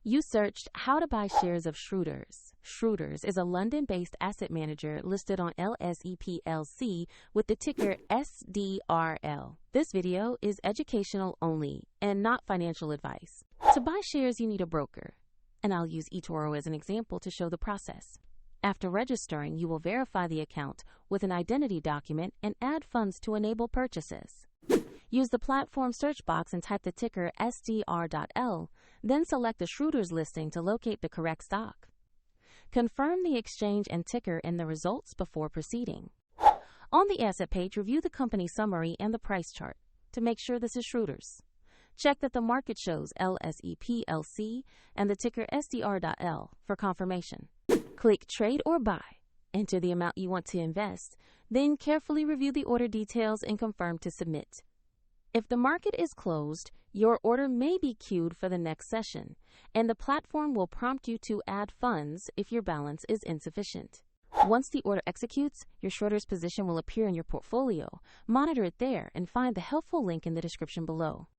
You searched how to buy shares of Schroders. Schroders is a London-based asset manager listed on LSE PLC with the ticker SDR.L. This video is educational only and not financial advice. To buy shares, you need a broker, and I'll use eToro as an example to show the process. After registering, you will verify the account with an identity document and add funds to enable purchases. Use the platform search box and type the ticker SDR.L, then select the Schroders listing to locate the correct stock. Confirm the exchange and ticker in the results before proceeding. On the asset page, review the company summary and the price chart to make sure this is Schroders. Check that the market shows LSE PLC and the ticker SDR.L for confirmation. Click Trade or Buy. Enter the amount you want to invest, then carefully review the order details and confirm to submit. If the market is closed, your order may be queued for the next session, and the platform will prompt you to add funds if your balance is insufficient. Once the order executes, your Schroders position will appear in your portfolio. Monitor it there and find the helpful link in the description below.